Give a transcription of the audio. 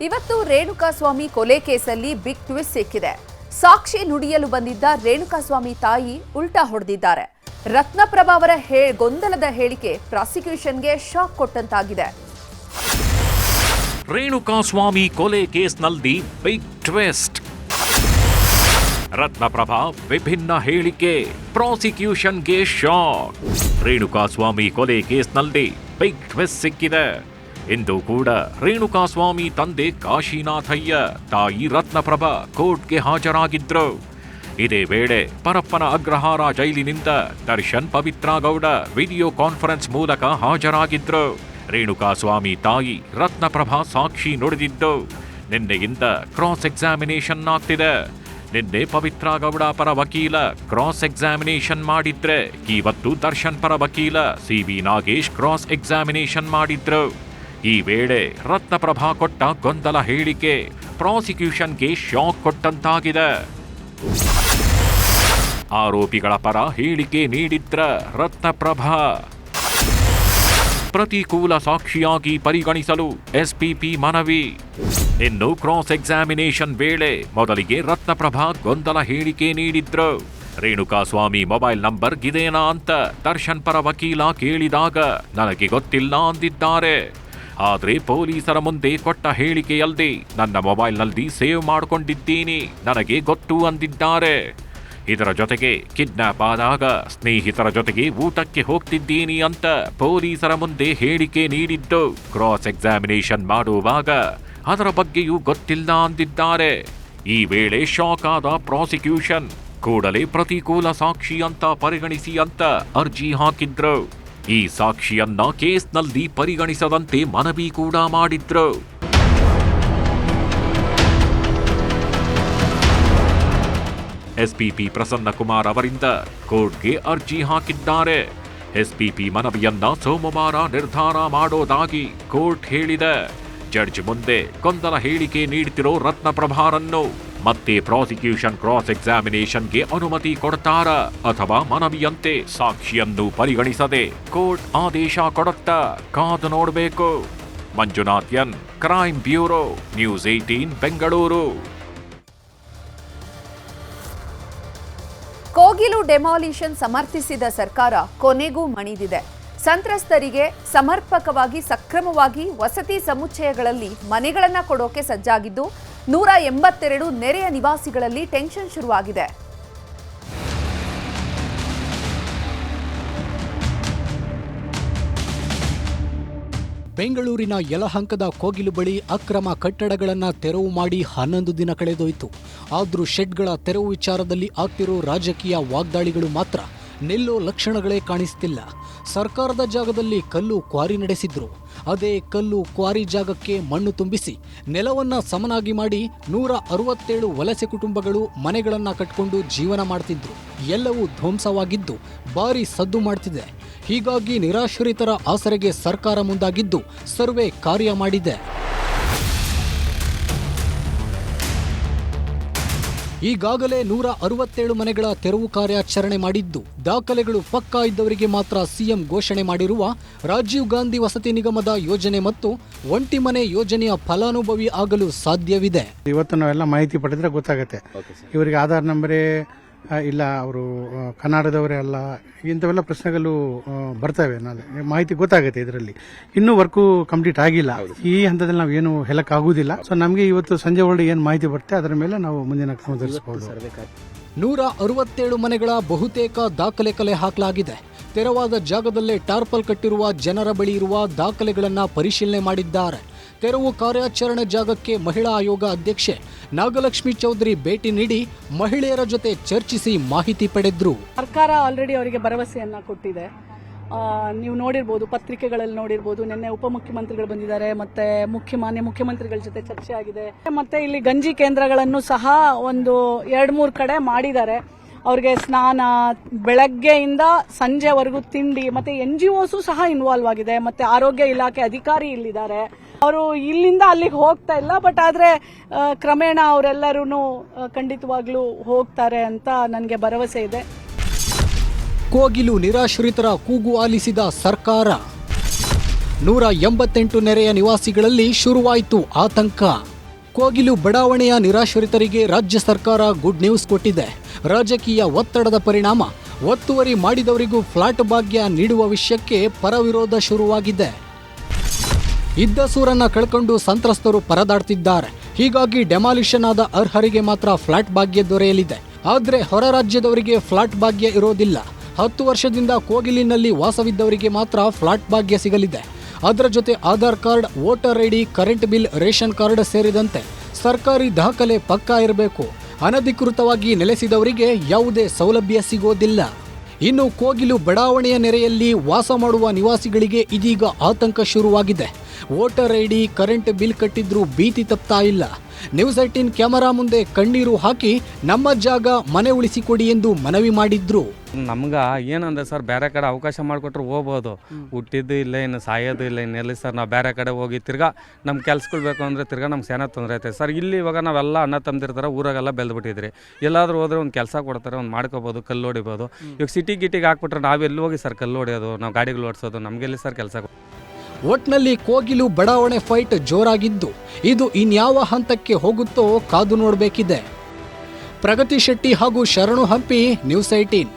ಇವತ್ತು ರೇಣುಕಾಸ್ವಾಮಿ ಕೊಲೆ ಕೇಸಲ್ಲಿ ಬಿಗ್ ಟ್ವಿಸ್ಟ್ ಸಿಕ್ಕಿದೆ. ಸಾಕ್ಷಿ ನುಡಿಯಲು ಬಂದಿದ್ದ ರೇಣುಕಾಸ್ವಾಮಿ ತಾಯಿ ಉಲ್ಟಾ ಹೊಡೆದಿದ್ದಾರೆ. ರತ್ನಪ್ರಭಾ ಅವರ ಗೊಂದಲದ ಹೇಳಿಕೆ ಪ್ರಾಸಿಕ್ಯೂಷನ್ಗೆ ಶಾಕ್ ಕೊಟ್ಟಂತಾಗಿದೆ. ರೇಣುಕಾಸ್ವಾಮಿ ಕೊಲೆ ಕೇಸ್ನಲ್ಲಿ ಬಿಗ್ ಟ್ವಿಸ್ಟ್. ರತ್ನಪ್ರಭಾ ವಿಭಿನ್ನ ಹೇಳಿಕೆ, ಪ್ರಾಸಿಕ್ಯೂಷನ್ಗೆ ಶಾಕ್. ರೇಣುಕಾಸ್ವಾಮಿ ಕೊಲೆ ಕೇಸ್ನಲ್ಲಿ ಬಿಗ್ ಟ್ವಿಸ್ಟ್ ಸಿಕ್ಕಿದೆ. ಇಂದು ಕೂಡ ರೇಣುಕಾಸ್ವಾಮಿ ತಂದೆ ಕಾಶಿನಾಥಯ್ಯ, ತಾಯಿ ರತ್ನಪ್ರಭಾ ಕೋರ್ಟ್ಗೆ ಹಾಜರಾಗಿದ್ರು. ಇದೇ ವೇಳೆ ಪರಪ್ಪನ ಅಗ್ರಹಾರ ಜೈಲಿನಿಂದ ದರ್ಶನ್ ಪವಿತ್ರ ಗೌಡ ವಿಡಿಯೋ ಕಾನ್ಫರೆನ್ಸ್ ಮೂಲಕ ಹಾಜರಾಗಿದ್ರು. ರೇಣುಕಾಸ್ವಾಮಿ ತಾಯಿ ರತ್ನಪ್ರಭಾ ಸಾಕ್ಷಿ ನುಡಿದಿದ್ದು ನಿನ್ನೆಯಿಂದ ಕ್ರಾಸ್ ಎಕ್ಸಾಮಿನೇಷನ್ ಆಗ್ತಿದೆ. ನಿನ್ನೆ ಪವಿತ್ರ ಗೌಡ ಪರ ವಕೀಲ ಕ್ರಾಸ್ ಎಕ್ಸಾಮಿನೇಷನ್ ಮಾಡಿದ್ರೆ, ಇವತ್ತು ದರ್ಶನ್ ಪರ ವಕೀಲ ಸಿವಿ ನಾಗೇಶ್ ಕ್ರಾಸ್ ಎಕ್ಸಾಮಿನೇಷನ್ ಮಾಡಿದ್ರು. ಈ ವೇಳೆ ರತ್ನಪ್ರಭಾ ಕೊಟ್ಟ ಗೊಂದಲ ಹೇಳಿಕೆ ಪ್ರಾಸಿಕ್ಯೂಷನ್ಗೆ ಶಾಕ್ ಕೊಟ್ಟಂತಾಗಿದೆ. ಆರೋಪಿಗಳ ಪರ ಹೇಳಿಕೆ ನೀಡಿದ್ರ ರತ್ನಪ್ರಭಾ. ಪ್ರತಿಕೂಲ ಸಾಕ್ಷಿಯಾಗಿ ಪರಿಗಣಿಸಲು ಎಸ್ಪಿಪಿ ಮನವಿ. ಇನ್ನು ಕ್ರಾಸ್ ಎಕ್ಸಾಮಿನೇಷನ್ ವೇಳೆ ಮೊದಲಿಗೆ ರತ್ನಪ್ರಭಾ ಗೊಂದಲ ಹೇಳಿಕೆ ನೀಡಿದ್ರು. ರೇಣುಕಾಸ್ವಾಮಿ ಮೊಬೈಲ್ ನಂಬರ್ ಇದೇನಾ ಅಂತ ದರ್ಶನ್ ಪರ ವಕೀಲ ಕೇಳಿದಾಗ ನನಗೆ ಗೊತ್ತಿಲ್ಲ ಅಂದಿದ್ದಾರೆ. ಆದ್ರೆ ಪೊಲೀಸರ ಮುಂದೆ ಕೊಟ್ಟ ಹೇಳಿಕೆಯಲ್ಲದೆ ನನ್ನ ಮೊಬೈಲ್ನಲ್ಲಿ ಸೇವ್ ಮಾಡಿಕೊಂಡಿದ್ದೀನಿ, ನನಗೆ ಗೊತ್ತು ಅಂದಿದ್ದಾರೆ. ಇದರ ಜೊತೆಗೆ ಕಿಡ್ನಾಪ್ ಆದಾಗ ಸ್ನೇಹಿತರ ಜೊತೆಗೆ ಊಟಕ್ಕೆ ಹೋಗ್ತಿದ್ದೀನಿ ಅಂತ ಪೊಲೀಸರ ಮುಂದೆ ಹೇಳಿಕೆ ನೀಡಿದ್ದು ಕ್ರಾಸ್ ಎಕ್ಸಾಮಿನೇಷನ್ ಮಾಡುವಾಗ ಅದರ ಬಗ್ಗೆಯೂ ಗೊತ್ತಿಲ್ಲ ಅಂದಿದ್ದಾರೆ. ಈ ವೇಳೆ ಶಾಕ್ ಆದ ಪ್ರಾಸಿಕ್ಯೂಷನ್ ಕೂಡಲೇ ಪ್ರತಿಕೂಲ ಸಾಕ್ಷಿ ಅಂತ ಪರಿಗಣಿಸಿ ಅಂತ ಅರ್ಜಿ ಹಾಕಿದ್ರು. ಈ ಸಾಕ್ಷಿಯನ್ನ ಕೇಸ್ನಲ್ಲಿ ಪರಿಗಣಿಸದಂತೆ ಮನವಿ ಕೂಡ ಮಾಡಿದ್ರು. ಎಸ್ಪಿಪಿ ಪ್ರಸನ್ನಕುಮಾರ್ ಅವರಿಂದ ಕೋರ್ಟ್ಗೆ ಅರ್ಜಿ ಹಾಕಿದ್ದಾರೆ. ಎಸ್ಪಿಪಿ ಮನವಿಯನ್ನ ಸೋಮವಾರ ನಿರ್ಧಾರ ಮಾಡೋದಾಗಿ ಕೋರ್ಟ್ ಹೇಳಿದೆ. ಜಡ್ಜ್ ಮುಂದೆ ಗೊಂದಲ ಹೇಳಿಕೆ ನೀಡುತ್ತಿರೋ ರತ್ನಪ್ರಭಾರನ್ನು ಮತ್ತೆ ಪ್ರಾಸಿಕ್ಯೂಷನ್ ಕ್ರಾಸ್ ಎಕ್ಸಾಮಿನೇಷನ್ಗೆ ಅನುಮತಿ ಕೊಡ್ತಾರ ಅಥವಾ ಮನವಿಯಂತೆ ಸಾಕ್ಷಿಯನ್ನು ಪರಿಗಣಿಸದೆ ಕೋರ್ಟ್ ಆದೇಶ ಕೊಡುತ್ತಾ ಕಾದು ನೋಡಬೇಕು. Manjunath N, crime bureau, news 18 Bengaluru. Kogilu demolition ಸಮರ್ಥಿಸಿದ ಸರ್ಕಾರ ಕೊನೆಗೂ ಮಣಿದಿದೆ. ಸಂತ್ರಸ್ತರಿಗೆ ಸಮರ್ಪಕವಾಗಿ ಸಕ್ರಮವಾಗಿ ವಸತಿ ಸಮುಚ್ಚಯಗಳಲ್ಲಿ ಮನೆಗಳನ್ನು ಕೊಡೋಕೆ ಸಜ್ಜಾಗಿದ್ದು 182 ನೆರೆಯ ನಿವಾಸಿಗಳಲ್ಲಿ ಟೆನ್ಷನ್ ಶುರುವಾಗಿದೆ. ಬೆಂಗಳೂರಿನ ಯಲಹಂಕದ ಕೋಗಿಲು ಬಳಿ ಅಕ್ರಮ ಕಟ್ಟಡಗಳನ್ನು ತೆರವು ಮಾಡಿ 11 ದಿನ ಕಳೆದೋಯ್ತು. ಆದರೂ ಶೆಡ್ಗಳ ತೆರವು ವಿಚಾರದಲ್ಲಿ ಆಗ್ತಿರೋ ರಾಜಕೀಯ ವಾಗ್ದಾಳಿಗಳು ಮಾತ್ರ ನಿಲ್ಲೋ ಲಕ್ಷಣಗಳೇ ಕಾಣಿಸ್ತಿಲ್ಲ. ಸರ್ಕಾರದ ಜಾಗದಲ್ಲಿ ಕಲ್ಲು ಕ್ವಾರಿ ನಡೆಸಿದ್ರು. ಅದೇ ಕಲ್ಲು ಕ್ವಾರಿ ಜಾಗಕ್ಕೆ ಮಣ್ಣು ತುಂಬಿಸಿ ನೆಲವನ್ನ ಸಮನಾಗಿ ಮಾಡಿ 167 ವಲಸೆ ಕುಟುಂಬಗಳು ಮನೆಗಳನ್ನ ಕಟ್ಕೊಂಡು ಜೀವನ ಮಾಡ್ತಿದ್ರು. ಎಲ್ಲವೂ ಧ್ವಂಸವಾಗಿದ್ದು ಭಾರಿ ಸದ್ದು ಮಾಡ್ತಿದೆ. ಹೀಗಾಗಿ ನಿರಾಶ್ರಿತರ ಆಸರೆಗೆ ಸರ್ಕಾರ ಮುಂದಾಗಿದ್ದು ಸರ್ವೆ ಕಾರ್ಯ ಮಾಡಿದೆ. ಈಗಾಗಲೇ 167 ಮನೆಗಳ ತೆರವು ಕಾರ್ಯಾಚರಣೆ ಮಾಡಿದ್ದು, ದಾಖಲೆಗಳು ಪಕ್ಕಾ ಇದ್ದವರಿಗೆ ಮಾತ್ರ ಸಿಎಂ ಘೋಷಣೆ ಮಾಡಿರುವ ರಾಜೀವ್ ಗಾಂಧಿ ವಸತಿ ನಿಗಮದ ಯೋಜನೆ ಮತ್ತು ಒಂಟಿ ಮನೆ ಯೋಜನೆಯ ಫಲಾನುಭವಿ ಆಗಲು ಸಾಧ್ಯವಿದೆ. ಇವತ್ತು ನಾವೆಲ್ಲ ಮಾಹಿತಿ ಪಡೆದ್ರೆ ಗೊತ್ತಾಗುತ್ತೆ. ಇವರಿಗೆ ಆಧಾರ್ ನಂಬರೇ ಇಲ್ಲ, ಅವರು ಕನ್ನಡದವರೇ ಅಲ್ಲ, ಇಂಥವೆಲ್ಲ ಪ್ರಶ್ನೆಗಳು ಬರ್ತವೆ. ನಾಳೆ ಮಾಹಿತಿ ಗೊತ್ತಾಗುತ್ತೆ. ಇದರಲ್ಲಿ ಇನ್ನೂ ವರ್ಕು ಕಂಪ್ಲೀಟ್ ಆಗಿಲ್ಲ. ಈ ಹಂತದಲ್ಲಿ ನಾವು ಏನು ಹೇಳಕ್ಕಾಗುವುದಿಲ್ಲ. ಸೊ ನಮಗೆ ಇವತ್ತು ಸಂಜೆ ಒಳಗೆ ಏನು ಮಾಹಿತಿ ಬರುತ್ತೆ ಅದರ ಮೇಲೆ ನಾವು ಮುಂದಿನ ಕ್ರಮ ಧರಿಸಬಹುದು. 167 ಮನೆಗಳ ಬಹುತೇಕ ದಾಖಲೆ ಕಲೆ ಹಾಕಲಾಗಿದೆ. ತೆರವಾದ ಜಾಗದಲ್ಲೇ ಟಾರ್ಪಲ್ ಕಟ್ಟಿರುವ ಜನರ ಬಳಿ ಇರುವ ದಾಖಲೆಗಳನ್ನು ಪರಿಶೀಲನೆ ಮಾಡಿದ್ದಾರೆ. ತೆರವು ಕಾರ್ಯಾಚರಣೆ ಜಾಗಕ್ಕೆ ಮಹಿಳಾ ಆಯೋಗ ಅಧ್ಯಕ್ಷೆ ನಾಗಲಕ್ಷ್ಮಿ ಚೌಧರಿ ಭೇಟಿ ನೀಡಿ ಮಹಿಳೆಯರ ಜೊತೆ ಚರ್ಚಿಸಿ ಮಾಹಿತಿ ಪಡೆದ್ರು. ಸರ್ಕಾರ ಆಲ್ರೆಡಿ ಅವರಿಗೆ ಭರವಸೆಯನ್ನ ಕೊಟ್ಟಿದೆ. ನೀವು ನೋಡಿರ್ಬೋದು, ಪತ್ರಿಕೆಗಳಲ್ಲಿ ನೋಡಿರ್ಬೋದು, ನಿನ್ನೆ ಉಪಮುಖ್ಯಮಂತ್ರಿಗಳು ಬಂದಿದ್ದಾರೆ, ಮತ್ತೆ ಮಾನ್ಯ ಮುಖ್ಯಮಂತ್ರಿಗಳ ಜೊತೆ ಚರ್ಚೆ ಆಗಿದೆ. ಮತ್ತೆ ಇಲ್ಲಿ ಗಂಜಿ ಕೇಂದ್ರಗಳನ್ನು ಸಹ ಒಂದು 2-3 ಕಡೆ ಮಾಡಿದ್ದಾರೆ. ಅವ್ರಿಗೆ ಸ್ನಾನ, ಬೆಳಗ್ಗೆಯಿಂದ ಸಂಜೆವರೆಗೂ ತಿಂಡಿ, ಮತ್ತೆ NGOs ಸಹ ಇನ್ವಾಲ್ವ್ ಆಗಿದೆ. ಮತ್ತೆ ಆರೋಗ್ಯ ಇಲಾಖೆ ಅಧಿಕಾರಿ ಇಲ್ಲಿದ್ದಾರೆ. ಅವರು ಇಲ್ಲಿಂದ ಅಲ್ಲಿಗೆ ಹೋಗ್ತಾ ಇಲ್ಲ, ಬಟ್ ಆದ್ರೆ ಕ್ರಮೇಣ ಅವರೆಲ್ಲರೂ ಖಂಡಿತವಾಗ್ಲೂ ಹೋಗ್ತಾರೆ ಅಂತ ನನಗೆ ಭರವಸೆ ಇದೆ. ಕೋಗಿಲು ನಿರಾಶ್ರಿತರ ಕೂಗು ಆಲಿಸಿದ ಸರ್ಕಾರ. 188 ನೆರೆಯ ನಿವಾಸಿಗಳಲ್ಲಿ ಶುರುವಾಯಿತು ಆತಂಕ. ಕೋಗಿಲು ಬಡಾವಣೆಯ ನಿರಾಶ್ರಿತರಿಗೆ ರಾಜ್ಯ ಸರ್ಕಾರ ಗುಡ್ ನ್ಯೂಸ್ ಕೊಟ್ಟಿದೆ. ರಾಜಕೀಯ ಒತ್ತಡದ ಪರಿಣಾಮ ಒತ್ತುವರಿ ಮಾಡಿದವರಿಗೂ ಫ್ಲಾಟ್ ಭಾಗ್ಯ ನೀಡುವ ವಿಷಯಕ್ಕೆ ಪರವಿರೋಧ ಶುರುವಾಗಿದೆ. ಇದ್ದ ಸೂರನ್ನ ಕಳ್ಕೊಂಡು ಸಂತ್ರಸ್ತರು ಪರದಾಡ್ತಿದ್ದಾರೆ. ಹೀಗಾಗಿ ಡೆಮಾಲಿಷನ್ ಆದ ಅರ್ಹರಿಗೆ ಮಾತ್ರ ಫ್ಲಾಟ್ ಭಾಗ್ಯ ದೊರೆಯಲಿದೆ. ಆದರೆ ಹೊರ ರಾಜ್ಯದವರಿಗೆ ಫ್ಲಾಟ್ ಭಾಗ್ಯ ಇರೋದಿಲ್ಲ. 10 ವರ್ಷದಿಂದ ಕೋಗಿಲಿನಲ್ಲಿ ವಾಸವಿದ್ದವರಿಗೆ ಮಾತ್ರ ಫ್ಲಾಟ್ ಭಾಗ್ಯ ಸಿಗಲಿದೆ. ಅದರ ಜೊತೆ Aadhaar card, voter ID, current bill, ration card ಸೇರಿದಂತೆ ಸರ್ಕಾರಿ ದಾಖಲೆ ಪಕ್ಕಾ ಇರಬೇಕು. ಅನಧಿಕೃತವಾಗಿ ನೆಲೆಸಿದವರಿಗೆ ಯಾವುದೇ ಸೌಲಭ್ಯ ಸಿಗೋದಿಲ್ಲ. ಇನ್ನು ಕೋಗಿಲು ಬಡಾವಣೆಯ ನೆರೆಯಲ್ಲಿ ವಾಸ ಮಾಡುವ ನಿವಾಸಿಗಳಿಗೆ ಇದೀಗ ಆತಂಕ ಶುರುವಾಗಿದೆ. ವೋಟರ್ ಐಡಿ, ಕರೆಂಟ್ ಬಿಲ್ ಕಟ್ಟಿದ್ರೂ ಭೀತಿ ತಪ್ತಾ ಇಲ್ಲ. ನ್ಯೂಸ್ 18 ಕ್ಯಾಮೆರಾ ಮುಂದೆ ಕಣ್ಣೀರು ಹಾಕಿ ನಮ್ಮ ಜಾಗ ಮನೆ ಉಳಿಸಿಕೊಡಿ ಎಂದು ಮನವಿ ಮಾಡಿದ್ರು. ನಮ್ಗೆ ಏನಂದ್ರೆ ಸರ್, ಬೇರೆ ಕಡೆ ಅವಕಾಶ ಮಾಡಿಕೊಟ್ರೆ ಹೋಗ್ಬೋದು. ಹುಟ್ಟಿದ್ದು ಇಲ್ಲ, ಇನ್ನು ಸಾಯೋದು ಇಲ್ಲ, ಇನ್ನೆಲ್ಲಿ ಸರ್ ನಾವು ಬೇರೆ ಕಡೆ ಹೋಗಿ ತಿರ್ಗಾ ನಮ್ಮ ಕೆಲ್ಸಗಳು ಬೇಕು ಅಂದರೆ ತಿರ್ಗಾ ನಮ್ಗೆ ಸೇನಾ ತೊಂದರೆ ಐತೆ ಸರ್. ಇಲ್ಲಿ ಇವಾಗ ನಾವೆಲ್ಲ ಅಣ್ಣ ತಮ್ಮದಿರ್ತಾರೆ, ಊರಾಗೆಲ್ಲ ಬೆಳೆದ್ಬಿಟ್ಟಿದ್ರಿ. ಎಲ್ಲಾದರೂ ಹೋದ್ರೆ ಒಂದು ಕೆಲಸ ಕೊಡ್ತಾರೆ, ಒಂದು ಮಾಡ್ಕೋಬೋದು, ಕಲ್ಲು ಹೊಡಿಬೋದು. ಇವಾಗ ಸಿಟಿ ಗಿಟಿಗೆ ಹಾಕ್ಬಿಟ್ರೆ ನಾವೆಲ್ಲಿ ಹೋಗಿ ಸರ್ ಕಲ್ಲು ಹೊಡಿಯೋದು, ನಾವು ಗಾಡಿಗಳು ಓಡಿಸೋದು, ನಮಗೆಲ್ಲಿ ಸರ್ ಕೆಲಸ. ಒಟ್ನಲ್ಲಿ ಕೋಗಿಲು ಬಡಾವಣೆ ಫೈಟ್ ಜೋರಾಗಿದ್ದು ಇದು ಇನ್ಯಾವ ಹಂತಕ್ಕೆ ಹೋಗುತ್ತೋ ಕಾದು ನೋಡಬೇಕಿದೆ. ಪ್ರಗತಿ ಶೆಟ್ಟಿ ಹಾಗೂ ಶರಣು ಹಂಪಿ, ನ್ಯೂಸ್ 18.